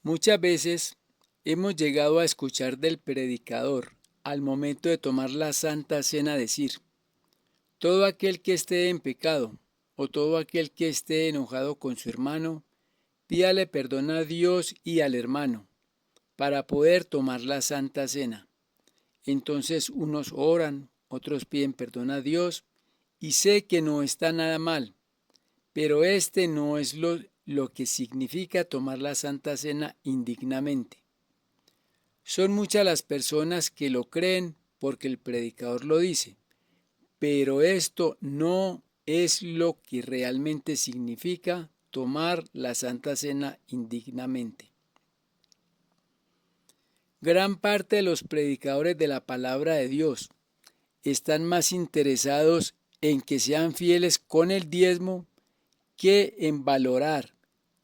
Muchas veces hemos llegado a escuchar del predicador al momento de tomar la Santa Cena decir: todo aquel que esté en pecado o todo aquel que esté enojado con su hermano, pídale perdón a Dios y al hermano para poder tomar la Santa Cena. Entonces unos oran, otros piden perdón a Dios, y sé que no está nada mal, pero este no es lo que significa tomar la Santa Cena indignamente. Son muchas las personas que lo creen porque el predicador lo dice, pero esto no es lo que realmente significa tomar la Santa Cena indignamente. Gran parte de los predicadores de la palabra de Dios están más interesados en que sean fieles con el diezmo que en valorar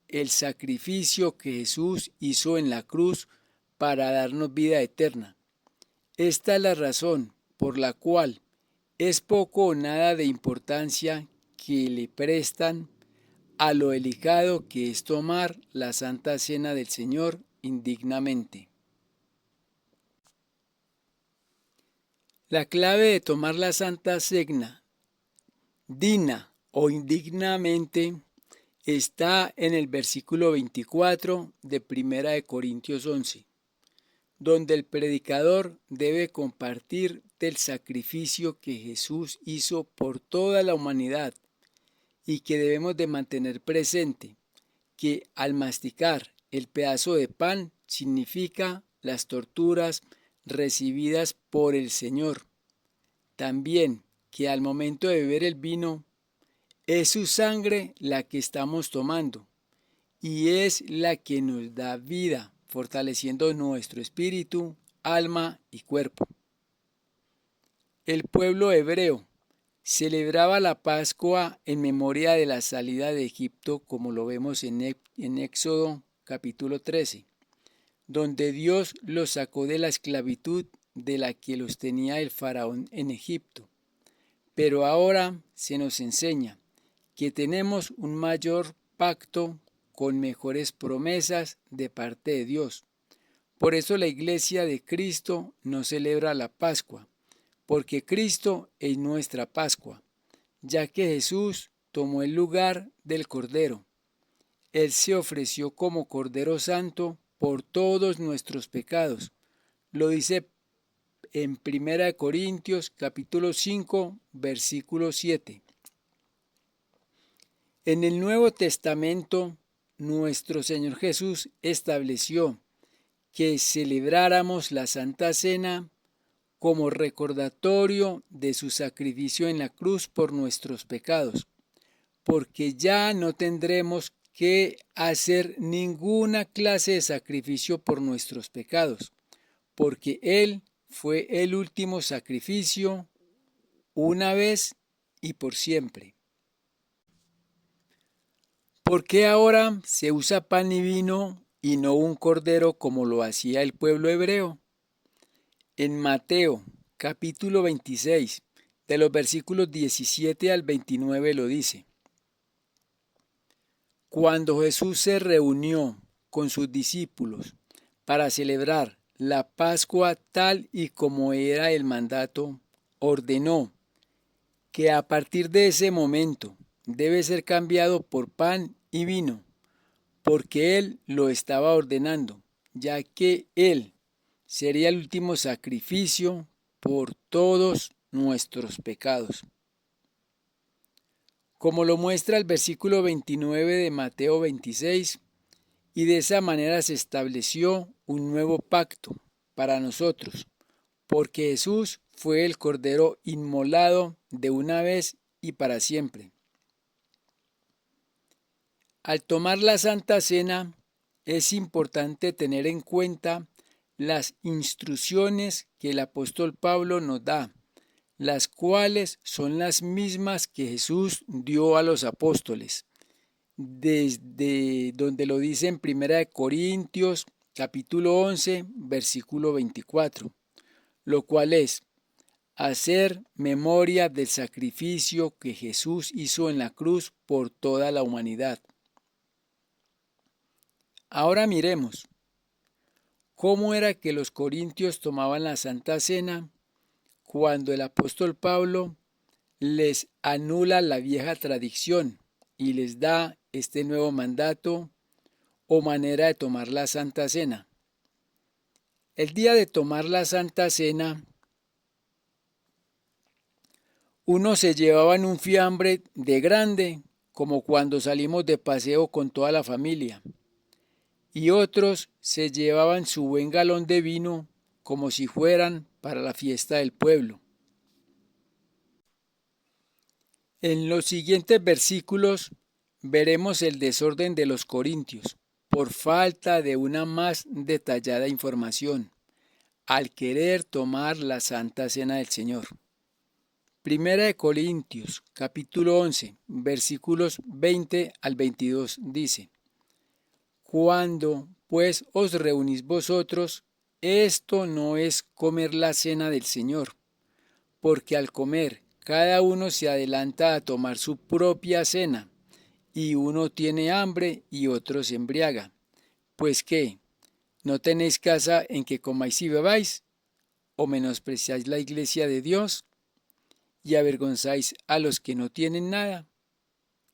el sacrificio que Jesús hizo en la cruz para darnos vida eterna. Esta es la razón por la cual es poco o nada de importancia que le prestan a lo delicado que es tomar la Santa Cena del Señor indignamente. La clave de tomar la Santa Cena digna o indignamente está en el versículo 24 de Primera de Corintios 11, donde el predicador debe compartir del sacrificio que Jesús hizo por toda la humanidad y que debemos de mantener presente que al masticar el pedazo de pan significa las torturas recibidas por el Señor. También que al momento de beber el vino es su sangre la que estamos tomando y es la que nos da vida, fortaleciendo nuestro espíritu, alma y cuerpo. El pueblo hebreo celebraba la Pascua en memoria de la salida de Egipto, como lo vemos en Éxodo capítulo 13, donde Dios los sacó de la esclavitud de la que los tenía el faraón en Egipto. Pero ahora se nos enseña que tenemos un mayor pacto con mejores promesas de parte de Dios. Por eso la Iglesia de Cristo no celebra la Pascua, porque Cristo es nuestra Pascua, ya que Jesús tomó el lugar del Cordero. Él se ofreció como Cordero Santo por todos nuestros pecados. Lo dice en 1 Corintios capítulo 5, versículo 7. En el Nuevo Testamento, nuestro Señor Jesús estableció que celebráramos la Santa Cena como recordatorio de su sacrificio en la cruz por nuestros pecados, porque ya no tendremos que hacer ninguna clase de sacrificio por nuestros pecados, porque Él fue el último sacrificio una vez y por siempre. ¿Por qué ahora se usa pan y vino y no un cordero como lo hacía el pueblo hebreo? En Mateo capítulo 26, de los versículos 17 al 29 lo dice: Cuando Jesús se reunió con sus discípulos para celebrar la Pascua tal y como era el mandato, ordenó que a partir de ese momento debe ser cambiado por pan y vino, porque Él lo estaba ordenando, ya que Él sería el último sacrificio por todos nuestros pecados. Como lo muestra el versículo 29 de Mateo 26, y de esa manera se estableció un nuevo pacto para nosotros, porque Jesús fue el Cordero inmolado de una vez y para siempre. Al tomar la Santa Cena, es importante tener en cuenta las instrucciones que el apóstol Pablo nos da, las cuales son las mismas que Jesús dio a los apóstoles, desde donde lo dice en 1 Corintios capítulo 11, versículo 24, lo cual es hacer memoria del sacrificio que Jesús hizo en la cruz por toda la humanidad. Ahora miremos ¿Cómo era que los corintios tomaban la Santa Cena cuando el apóstol Pablo les anula la vieja tradición y les da este nuevo mandato o manera de tomar la Santa Cena? El día de tomar la Santa Cena, unos se llevaban un fiambre de grande, como cuando salimos de paseo con toda la familia, y otros se llevaban su buen galón de vino como si fueran para la fiesta del pueblo. En los siguientes versículos veremos el desorden de los corintios por falta de una más detallada información al querer tomar la Santa Cena del Señor. Primera de Corintios, capítulo 11, versículos 20 al 22 dice: Cuando pues os reunís vosotros, esto no es comer la cena del Señor, porque al comer cada uno se adelanta a tomar su propia cena, y uno tiene hambre y otro se embriaga. Pues ¿qué? ¿No tenéis casa en que comáis y bebáis? ¿O menospreciáis la iglesia de Dios y avergonzáis a los que no tienen nada?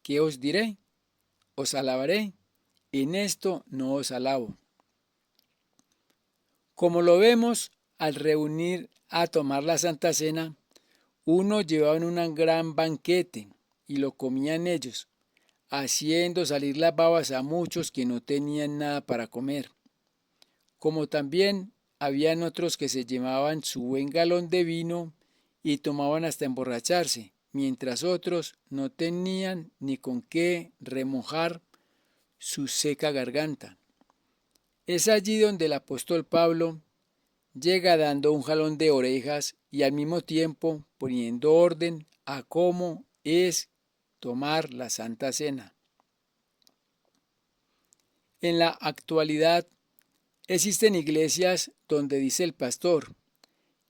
¿Qué os diré? ¿Os alabaré? En esto no os alabo. Como lo vemos, al reunir a tomar la Santa Cena, unos llevaban un gran banquete y lo comían ellos, haciendo salir las babas a muchos que no tenían nada para comer. Como también habían otros que se llevaban su buen galón de vino y tomaban hasta emborracharse, mientras otros no tenían ni con qué remojar su seca garganta. Es allí donde el apóstol Pablo llega dando un jalón de orejas y al mismo tiempo poniendo orden a cómo es tomar la Santa Cena. En la actualidad existen iglesias donde dice el pastor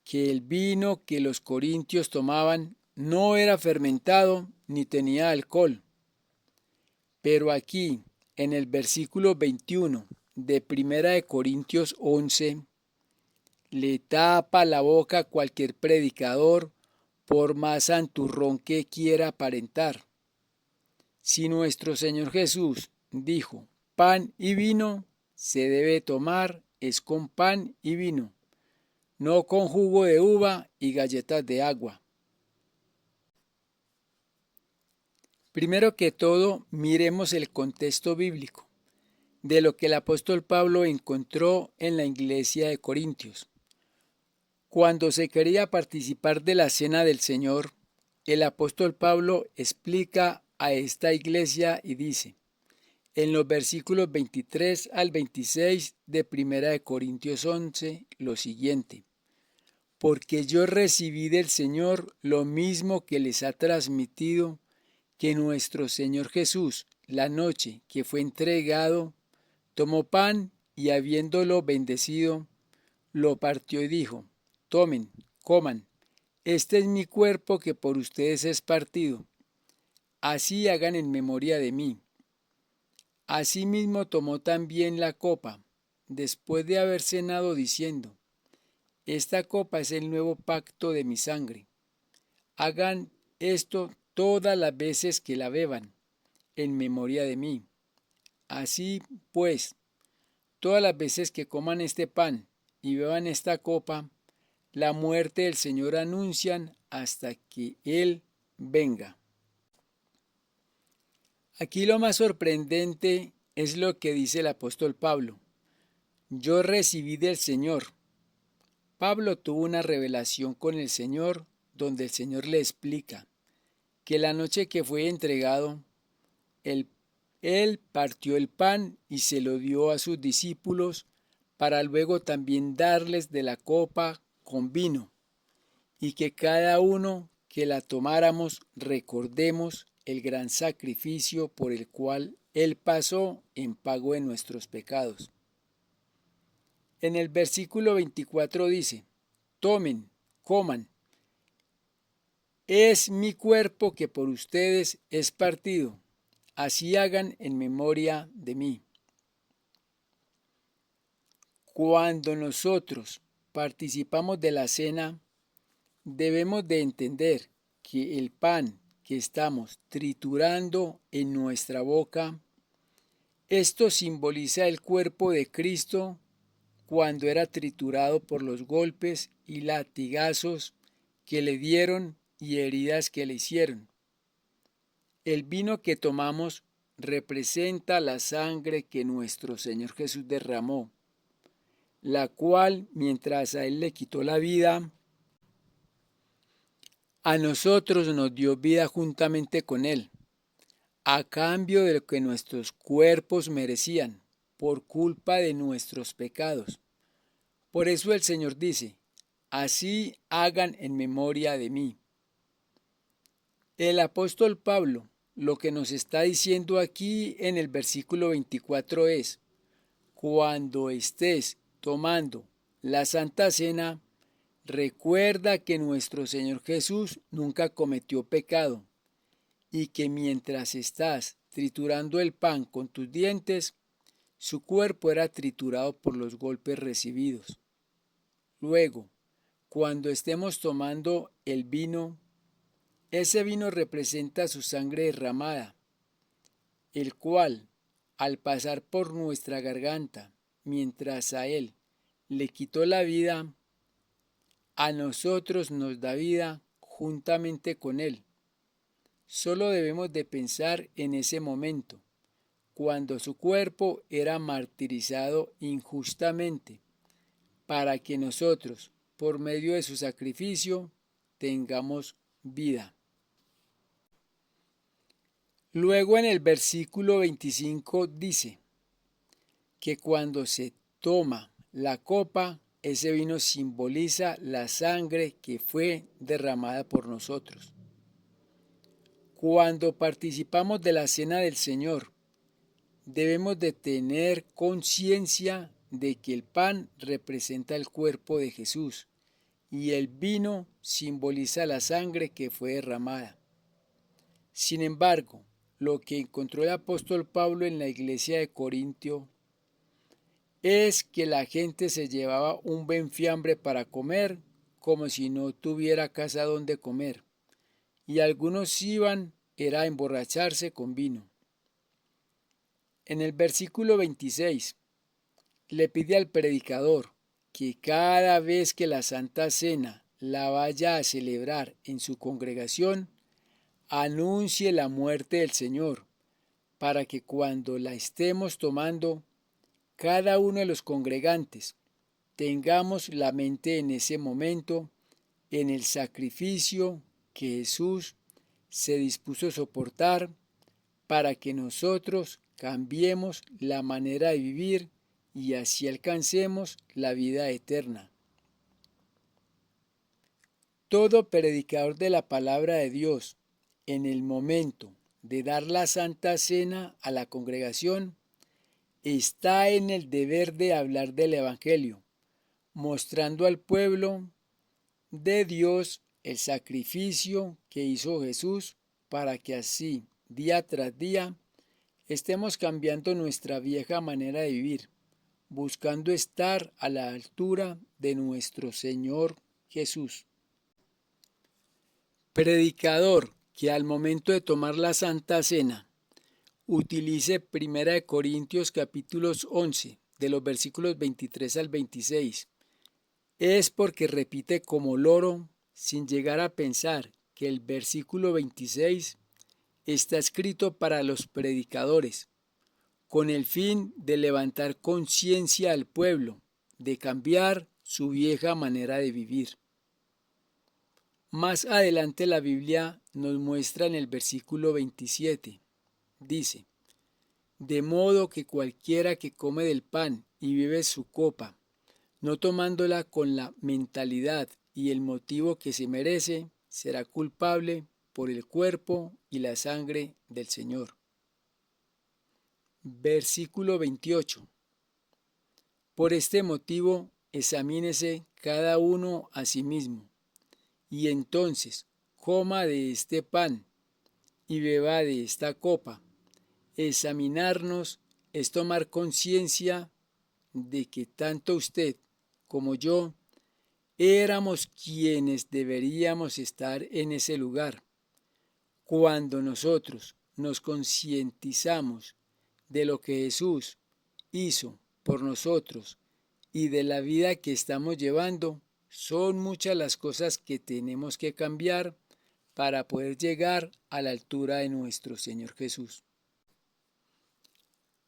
que el vino que los corintios tomaban no era fermentado ni tenía alcohol. Pero aquí, en el versículo 21 de Primera de Corintios 11, le tapa la boca a cualquier predicador por más santurrón que quiera aparentar. Si nuestro Señor Jesús dijo pan y vino, se debe tomar es con pan y vino, no con jugo de uva y galletas de agua. Primero que todo, miremos el contexto bíblico de lo que el apóstol Pablo encontró en la iglesia de Corintios. Cuando se quería participar de la cena del Señor, el apóstol Pablo explica a esta iglesia y dice, en los versículos 23 al 26 de Primera de Corintios 11, lo siguiente: porque yo recibí del Señor lo mismo que les ha transmitido, que nuestro Señor Jesús, la noche que fue entregado, tomó pan y habiéndolo bendecido, lo partió y dijo: tomen, coman, este es mi cuerpo que por ustedes es partido. Así hagan en memoria de mí. Asimismo tomó también la copa, después de haber cenado, diciendo: esta copa es el nuevo pacto de mi sangre. Hagan esto todas las veces que la beban, en memoria de mí. Así pues, todas las veces que coman este pan y beban esta copa, la muerte del Señor anuncian hasta que Él venga. Aquí lo más sorprendente es lo que dice el apóstol Pablo: yo recibí del Señor. Pablo tuvo una revelación con el Señor donde el Señor le explica que la noche que fue entregado, él partió el pan y se lo dio a sus discípulos para luego también darles de la copa con vino, y que cada uno que la tomáramos recordemos el gran sacrificio por el cual Él pasó en pago de nuestros pecados. En el versículo 24 dice: tomen, coman, es mi cuerpo que por ustedes es partido, así hagan en memoria de mí. Cuando nosotros participamos de la cena, debemos de entender que el pan que estamos triturando en nuestra boca, esto simboliza el cuerpo de Cristo cuando era triturado por los golpes y latigazos que le dieron y heridas que le hicieron. El vino que tomamos representa la sangre que nuestro Señor Jesús derramó, la cual, mientras a Él le quitó la vida, a nosotros nos dio vida juntamente con Él, a cambio de lo que nuestros cuerpos merecían, por culpa de nuestros pecados. Por eso el Señor dice, así hagan en memoria de mí. El apóstol Pablo lo que nos está diciendo aquí en el versículo 24 es, cuando estés tomando la Santa Cena, recuerda que nuestro Señor Jesús nunca cometió pecado y que mientras estás triturando el pan con tus dientes, su cuerpo era triturado por los golpes recibidos. Luego, cuando estemos tomando el vino, ese vino representa su sangre derramada, el cual, al pasar por nuestra garganta, mientras a Él le quitó la vida, a nosotros nos da vida juntamente con Él. Solo debemos de pensar en ese momento, cuando su cuerpo era martirizado injustamente, para que nosotros, por medio de su sacrificio, tengamos vida. Luego en el versículo 25 dice que cuando se toma la copa, ese vino simboliza la sangre que fue derramada por nosotros. Cuando participamos de la cena del Señor, debemos de tener conciencia de que el pan representa el cuerpo de Jesús y el vino simboliza la sangre que fue derramada. Sin embargo, lo que encontró el apóstol Pablo en la iglesia de Corintio es que la gente se llevaba un buen fiambre para comer como si no tuviera casa donde comer, y algunos iban era a emborracharse con vino. En el versículo 26 le pide al predicador que cada vez que la Santa Cena la vaya a celebrar en su congregación, anuncie la muerte del Señor, para que cuando la estemos tomando, cada uno de los congregantes tengamos la mente en ese momento en el sacrificio que Jesús se dispuso a soportar para que nosotros cambiemos la manera de vivir y así alcancemos la vida eterna. Todo predicador de la palabra de Dios, en el momento de dar la Santa Cena a la congregación, está en el deber de hablar del Evangelio, mostrando al pueblo de Dios el sacrificio que hizo Jesús para que así, día tras día, estemos cambiando nuestra vieja manera de vivir, buscando estar a la altura de nuestro Señor Jesús. Predicador que al momento de tomar la Santa Cena utilice 1 Corintios capítulos 11, de los versículos 23 al 26, es porque repite como loro sin llegar a pensar que el versículo 26 está escrito para los predicadores, con el fin de levantar conciencia al pueblo, de cambiar su vieja manera de vivir. Más adelante la Biblia nos muestra en el versículo 27, dice, de modo que cualquiera que come del pan y bebe su copa, no tomándola con la mentalidad y el motivo que se merece, será culpable por el cuerpo y la sangre del Señor. Versículo 28. Por este motivo, examínese cada uno a sí mismo, y entonces coma de este pan y beba de esta copa. Examinarnos es tomar conciencia de que tanto usted como yo éramos quienes deberíamos estar en ese lugar. Cuando nosotros nos concientizamos de lo que Jesús hizo por nosotros y de la vida que estamos llevando, son muchas las cosas que tenemos que cambiar para poder llegar a la altura de nuestro Señor Jesús.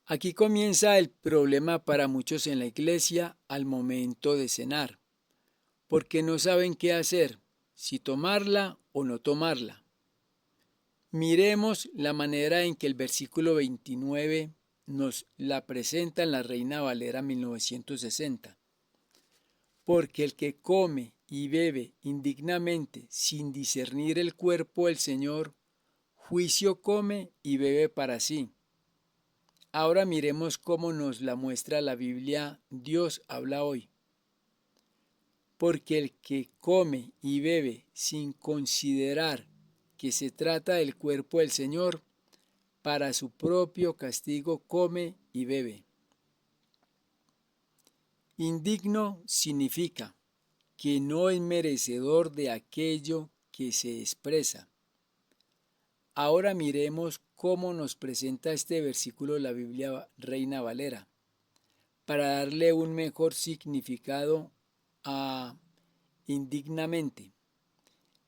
Aquí comienza el problema para muchos en la iglesia al momento de cenar, porque no saben qué hacer, si tomarla o no tomarla. Miremos la manera en que el versículo 29 nos la presenta en la Reina Valera 1960. Porque el que come y bebe indignamente sin discernir el cuerpo del Señor, juicio come y bebe para sí. Ahora miremos cómo nos la muestra la Biblia. Dios habla hoy. Porque el que come y bebe sin considerar que se trata del cuerpo del Señor, para su propio castigo come y bebe. Indigno significa que no es merecedor de aquello que se expresa. Ahora miremos cómo nos presenta este versículo la Biblia Reina Valera, para darle un mejor significado a indignamente.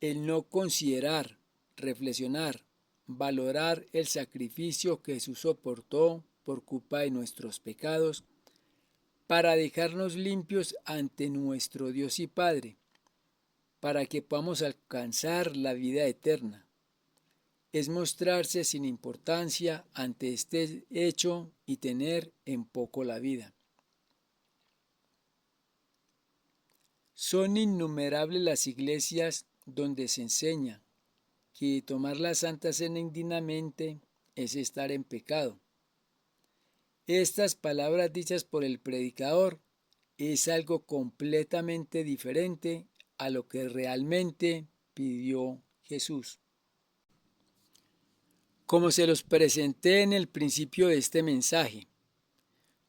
El no considerar, reflexionar, valorar el sacrificio que Jesús soportó por culpa de nuestros pecados, para dejarnos limpios ante nuestro Dios y Padre, para que podamos alcanzar la vida eterna. Es mostrarse sin importancia ante este hecho y tener en poco la vida. Son innumerables las iglesias donde se enseña que tomar la Santa Cena indignamente es estar en pecado. Estas palabras dichas por el predicador es algo completamente diferente a lo que realmente pidió Jesús. Como se los presenté en el principio de este mensaje,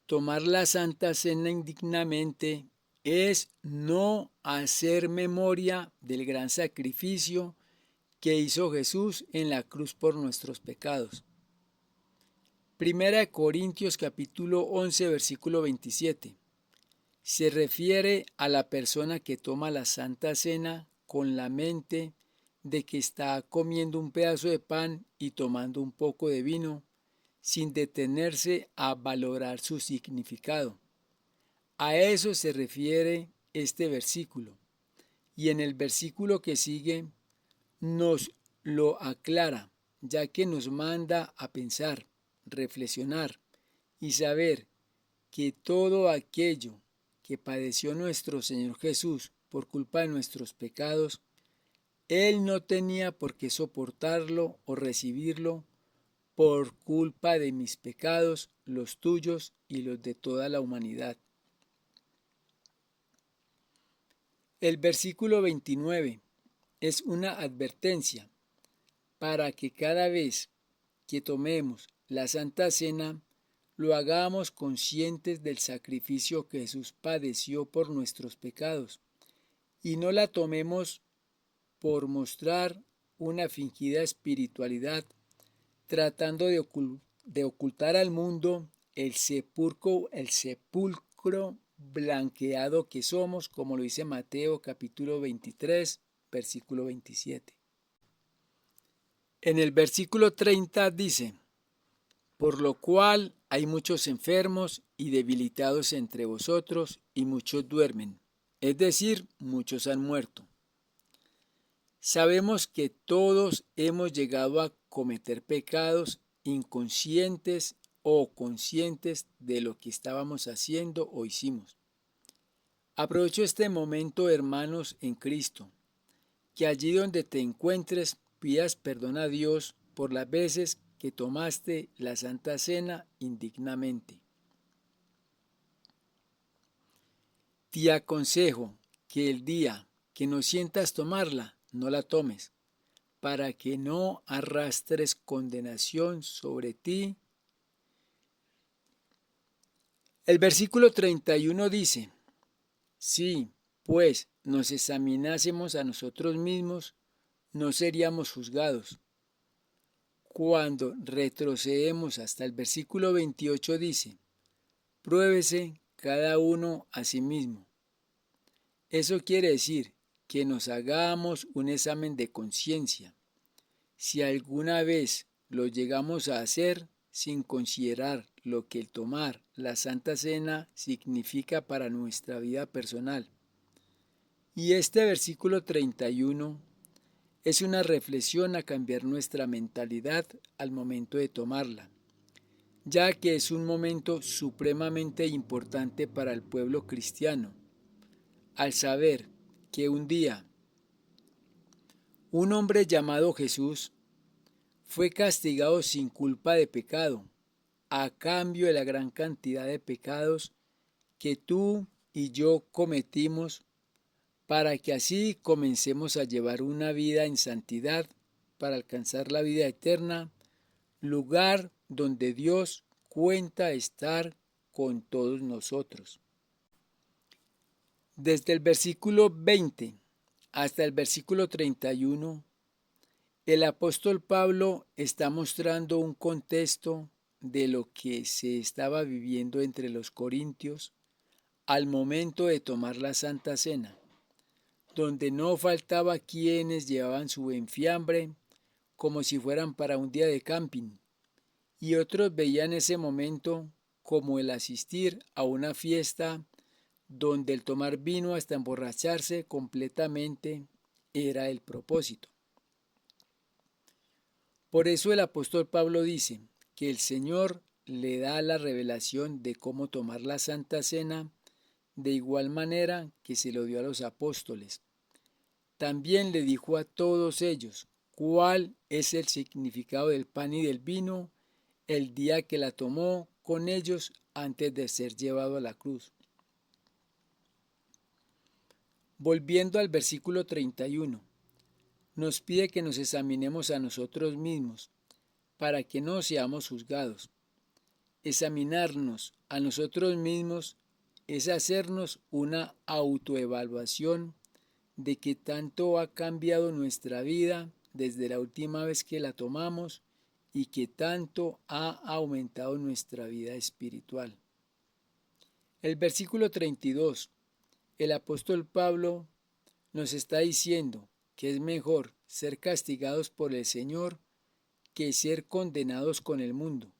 tomar la Santa Cena indignamente es no hacer memoria del gran sacrificio que hizo Jesús en la cruz por nuestros pecados. Primera de Corintios capítulo 11 versículo 27. Se refiere a la persona que toma la Santa Cena con la mente de que está comiendo un pedazo de pan y tomando un poco de vino, sin detenerse a valorar su significado. A eso se refiere este versículo, y en el versículo que sigue nos lo aclara, ya que nos manda a pensar, reflexionar y saber que todo aquello que padeció nuestro Señor Jesús por culpa de nuestros pecados, Él no tenía por qué soportarlo o recibirlo por culpa de mis pecados, los tuyos y los de toda la humanidad. El versículo 29 es una advertencia para que cada vez que tomemos la Santa Cena lo hagamos conscientes del sacrificio que Jesús padeció por nuestros pecados y no la tomemos por mostrar una fingida espiritualidad, tratando de ocultar al mundo el sepulcro blanqueado que somos, como lo dice Mateo capítulo 23, versículo 27. En el versículo 30 dice: por lo cual hay muchos enfermos y debilitados entre vosotros, y muchos duermen, es decir, muchos han muerto. Sabemos que todos hemos llegado a cometer pecados inconscientes o conscientes de lo que estábamos haciendo o hicimos. Aprovecho este momento, hermanos en Cristo, que allí donde te encuentres pidas perdón a Dios por las veces que tomaste la Santa Cena indignamente. Te aconsejo que el día que no sientas tomarla, no la tomes, para que no arrastres condenación sobre ti El versículo 31 dice, si, pues, nos examinásemos a nosotros mismos, no seríamos juzgados. Cuando retrocedemos hasta el versículo 28 dice, pruébese cada uno a sí mismo. Eso quiere decir que nos hagamos un examen de conciencia. Si alguna vez lo llegamos a hacer sin considerar lo que el tomar la Santa Cena significa para nuestra vida personal. Y este versículo 31 es una reflexión a cambiar nuestra mentalidad al momento de tomarla, ya que es un momento supremamente importante para el pueblo cristiano, al saber que un día un hombre llamado Jesús fue castigado sin culpa de pecado, a cambio de la gran cantidad de pecados que tú y yo cometimos, para que así comencemos a llevar una vida en santidad para alcanzar la vida eterna, lugar donde Dios cuenta estar con todos nosotros. Desde el versículo 20 hasta el versículo 31, el apóstol Pablo está mostrando un contexto de lo que se estaba viviendo entre los corintios al momento de tomar la Santa Cena, donde no faltaba quienes llevaban su enfiambre como si fueran para un día de camping, y otros veían ese momento como el asistir a una fiesta donde el tomar vino hasta emborracharse completamente era el propósito. Por eso el apóstol Pablo dice que el Señor le da la revelación de cómo tomar la Santa Cena de igual manera que se lo dio a los apóstoles. También le dijo a todos ellos cuál es el significado del pan y del vino el día que la tomó con ellos antes de ser llevado a la cruz. Volviendo al versículo 31, nos pide que nos examinemos a nosotros mismos para que no seamos juzgados. Examinarnos a nosotros mismos es hacernos una autoevaluación de qué tanto ha cambiado nuestra vida desde la última vez que la tomamos y qué tanto ha aumentado nuestra vida espiritual. El versículo 32, el apóstol Pablo nos está diciendo que es mejor ser castigados por el Señor que ser condenados con el mundo.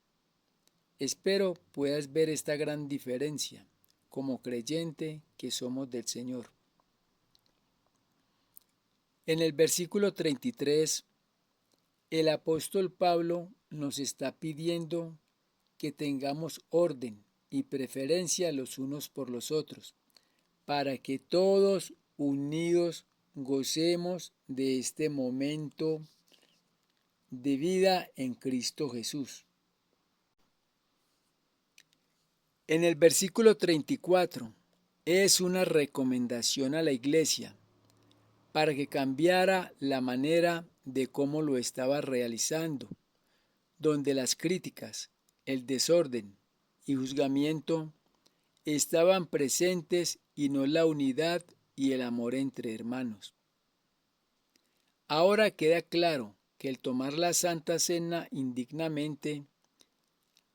Espero puedas ver esta gran diferencia como creyente que somos del Señor. En el versículo 33, el apóstol Pablo nos está pidiendo que tengamos orden y preferencia los unos por los otros, para que todos unidos gocemos de este momento de vida en Cristo Jesús. En el versículo 34 es una recomendación a la iglesia para que cambiara la manera de cómo lo estaba realizando, donde las críticas, el desorden y juzgamiento estaban presentes y no la unidad y el amor entre hermanos. Ahora queda claro que el tomar la Santa Cena indignamente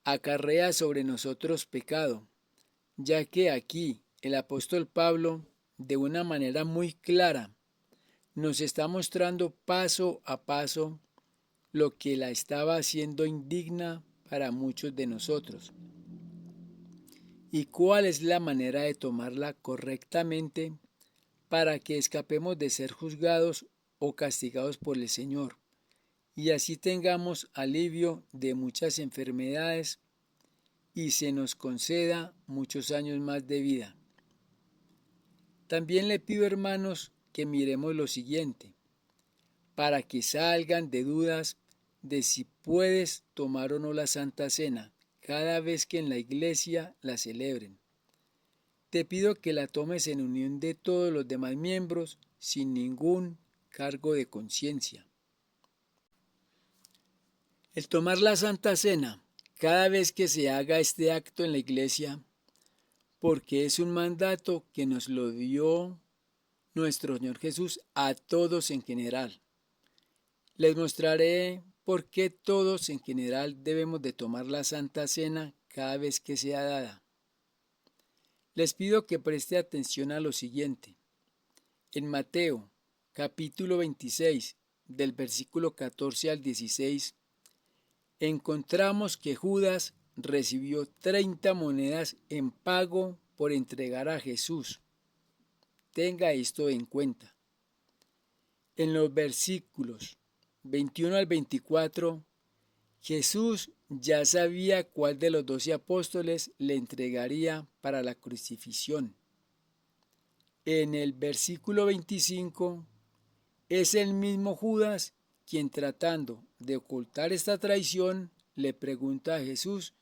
acarrea sobre nosotros pecado, ya que aquí el apóstol Pablo, de una manera muy clara, nos está mostrando paso a paso lo que la estaba haciendo indigna para muchos de nosotros y cuál es la manera de tomarla correctamente para que escapemos de ser juzgados o castigados por el Señor y así tengamos alivio de muchas enfermedades y se nos conceda muchos años más de vida. También le pido, hermanos, que miremos lo siguiente, para que salgan de dudas de si puedes tomar o no la Santa Cena cada vez que en la iglesia la celebren. Te pido que la tomes en unión de todos los demás miembros sin ningún cargo de conciencia. El tomar la Santa Cena cada vez que se haga este acto en la iglesia porque es un mandato que nos lo dio nuestro Señor Jesús a todos en general. Les mostraré por qué todos en general debemos de tomar la Santa Cena cada vez que sea dada. Les pido que preste atención a lo siguiente. En Mateo, capítulo 26, del versículo 14 al 16, encontramos que Judas recibió 30 monedas en pago por entregar a Jesús. Tenga esto en cuenta. En los versículos 21 al 24, Jesús ya sabía cuál de los 12 apóstoles le entregaría para la crucifixión. En el versículo 25, es el mismo Judas quien, tratando de ocultar esta traición, le pregunta a Jesús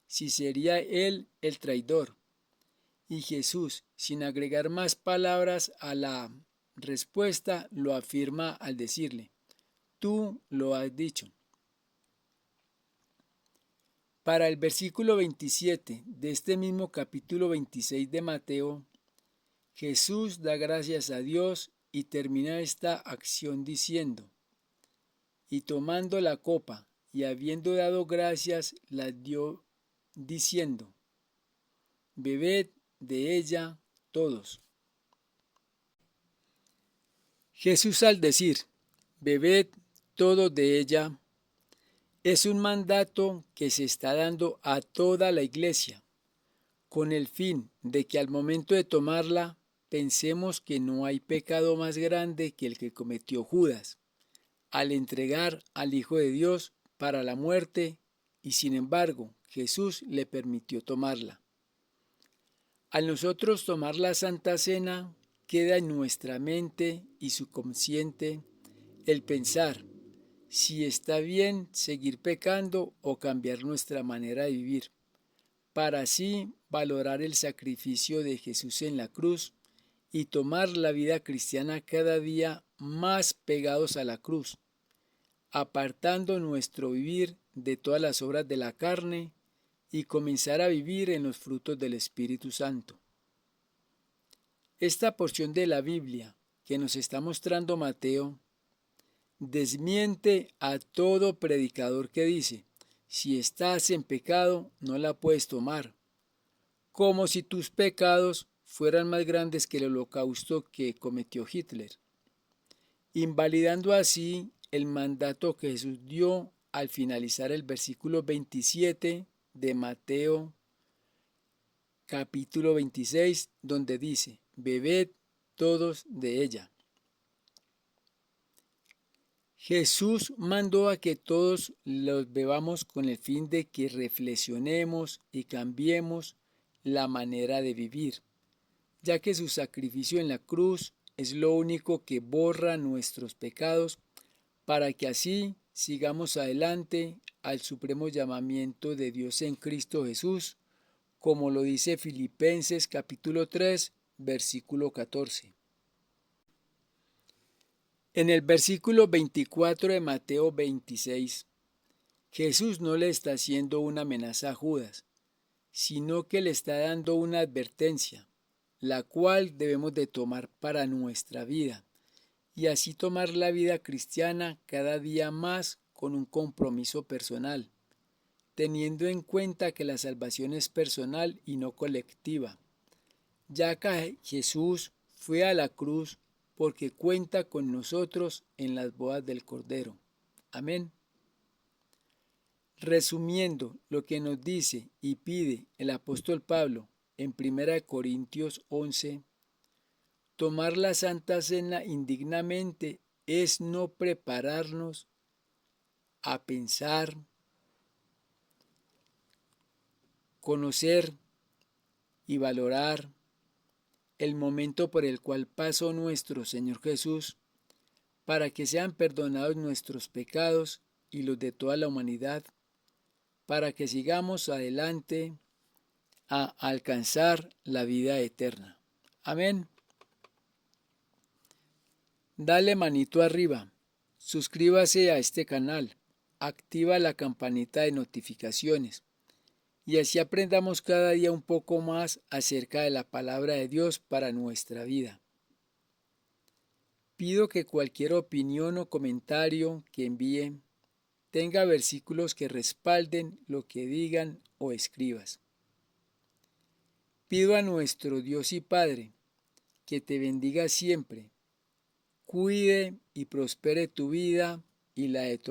si sería él el traidor. Y Jesús, sin agregar más palabras a la respuesta, lo afirma al decirle: tú lo has dicho. Para el versículo 27 de este mismo capítulo 26 de Mateo, Jesús da gracias a Dios y termina esta acción diciendo: y tomando la copa y habiendo dado gracias, la dio diciendo: bebed de ella todos. Jesús, al decir bebed todos de ella, es un mandato que se está dando a toda la iglesia, con el fin de que al momento de tomarla pensemos que no hay pecado más grande que el que cometió Judas al entregar al Hijo de Dios para la muerte, y sin embargo Jesús le permitió tomarla. Al nosotros tomar la Santa Cena, queda en nuestra mente y subconsciente el pensar si está bien seguir pecando o cambiar nuestra manera de vivir, para así valorar el sacrificio de Jesús en la cruz y tomar la vida cristiana cada día más pegados a la cruz, apartando nuestro vivir de todas las obras de la carne y comenzar a vivir en los frutos del Espíritu Santo. Esta porción de la Biblia que nos está mostrando Mateo desmiente a todo predicador que dice: si estás en pecado no la puedes tomar, como si tus pecados fueran más grandes que el holocausto que cometió Hitler, invalidando así el mandato que Jesús dio al finalizar el versículo 27 de Mateo capítulo 26, donde dice: bebed todos de ella. Jesús mandó a que todos los bebamos con el fin de que reflexionemos y cambiemos la manera de vivir, ya que su sacrificio en la cruz es lo único que borra nuestros pecados, para que así sigamos adelante al supremo llamamiento de Dios en Cristo Jesús, como lo dice Filipenses capítulo 3, versículo 14. En el versículo 24 de Mateo 26, Jesús no le está haciendo una amenaza a Judas, sino que le está dando una advertencia, la cual debemos de tomar para nuestra vida, y así tomar la vida cristiana cada día más con un compromiso personal, teniendo en cuenta que la salvación es personal y no colectiva, ya que Jesús fue a la cruz porque cuenta con nosotros en las bodas del Cordero. Amén. Resumiendo lo que nos dice y pide el apóstol Pablo en 1 Corintios 11, tomar la Santa Cena indignamente es no prepararnos a pensar, conocer y valorar el momento por el cual pasó nuestro Señor Jesús, para que sean perdonados nuestros pecados y los de toda la humanidad, para que sigamos adelante a alcanzar la vida eterna. Amén. Dale manito arriba, suscríbase a este canal, activa la campanita de notificaciones y así aprendamos cada día un poco más acerca de la palabra de Dios para nuestra vida. Pido que cualquier opinión o comentario que envíen tenga versículos que respalden lo que digan o escribas. Pido a nuestro Dios y Padre que te bendiga siempre, cuide y prospere tu vida y la de tu